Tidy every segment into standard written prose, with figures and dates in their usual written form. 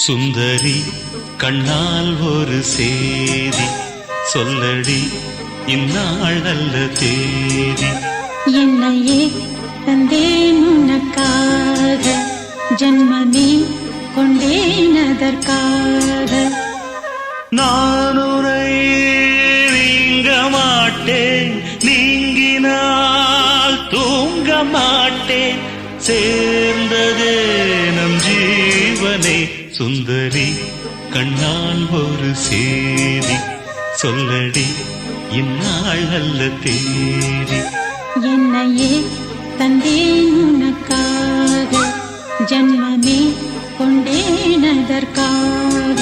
சுந்தரி கண்ணால் ஒரு சேதி சொல்லடி, இந்நாள் நல்ல தேதி. என்னையே தந்தேன் உனக்காக, ஜன்மமே கொண்டேன் அதற்காக. நான் உரை நீங்க மாட்டேன், நீங்கினால் தூங்க மாட்டேன், சேர்ந்ததே நம் ஜீவனே. சுந்தரி கண்ணால் ஒரு சேதி சொல்லடி, இந்நாள் நல்ல தேதி. என்னையே தந்தேன் உனக்காக, ஜன்மமே கொண்டேன் அதற்காக.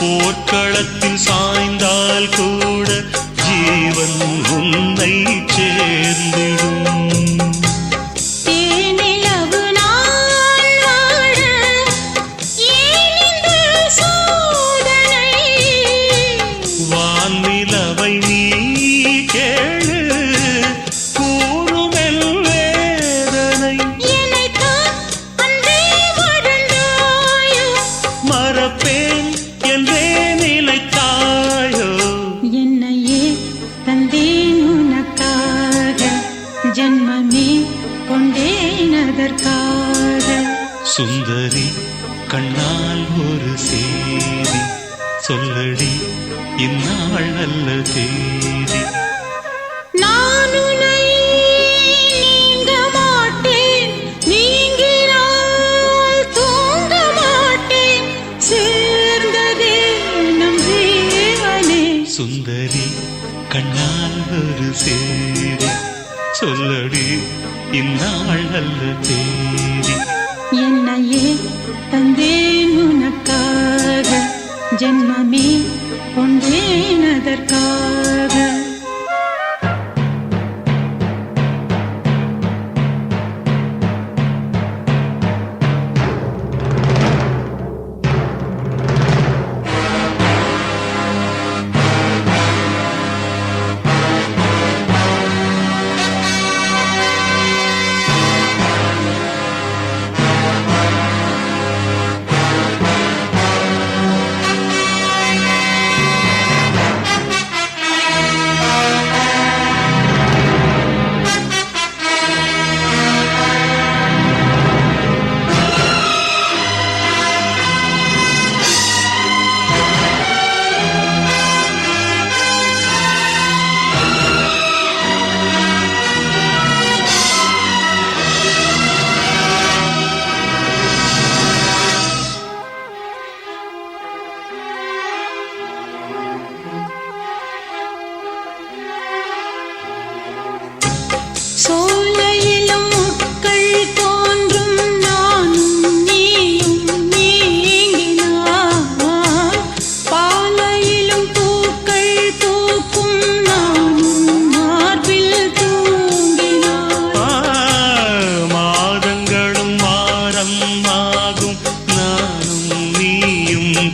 போர்க்களத்தில் சாய்ந்தால் கூட ஜீவன் உன்னை சேர்ந்திடும். தேனிலவு நான் வாழ ஏன் இந்த சோதனை? வானிலவை நீ கேளு, கூறுமெல் வேதனை. என்னைத்தான் அன்றே மறந்தாயோ, மறப்பேன் என்றே நிலைத்தாயோ. என்னையே தந்தேன் உனக்காக, ஜன்மமே கொண்டேன் அதற்காக. சுந்தரி கண்ணால் ஒரு சேதி சொல்லடி, இந்நாள் நல்ல தேதி. நான் உன்னை நீங்க மாட்டேன், நீங்கினால் தூங்க மாட்டேன், சேர்ந்ததே நம் ஜீவனே. சுந்தரி கண்ணால் ஒரு சேதி சொல்லடி, இந்நாள் நல்ல தேதி. என்னையே தந்தேன் உனக்காக, ஜன்மமே கொண்டேன் அதற்காக.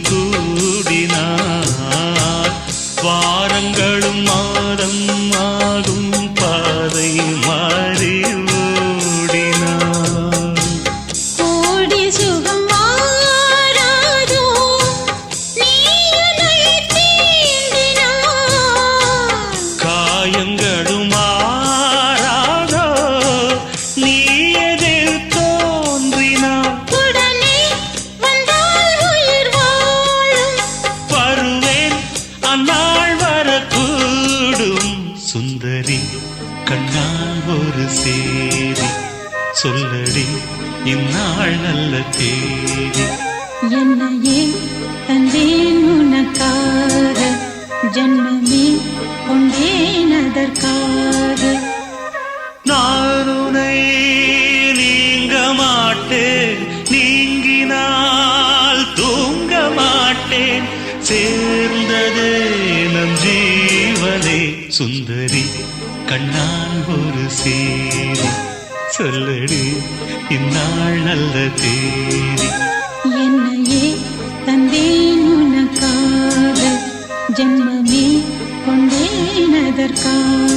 கூடினார் வாரங்களும் மாதம் ஆகும் பாதை மாறி ஓடினார் கோடி சுகம் மாறாதோ நீ என்னை தீண்டினாய் காயங்களும் மாறாதோ நீ எதில் தோன்றினார் உடனே வந்தால் உயிர் வாழும் வருவேன் அந்நாள் வரக்கூடும் சுந்தரி கண்ணால் ஒரு சேரி சொல்லடி இந்நாள் நல்ல தேதி என்னையே தந்தேன் உனக்காக ஜன்மமே கொண்டேன் அதற்காக நான் உன்னை நீங்க மாட்டேன் நீங்கினால் தூங்க மாட்டேன் சேர்ந்ததே நம் ஜீவனே சுந்தரி கண்ணால் ஒரு சேரி சொல்லடி இந்நாள் நல்ல தேதி என்னையே தந்தேன் உனக்காக ஜன்மமே கொண்டேன் அதற்காக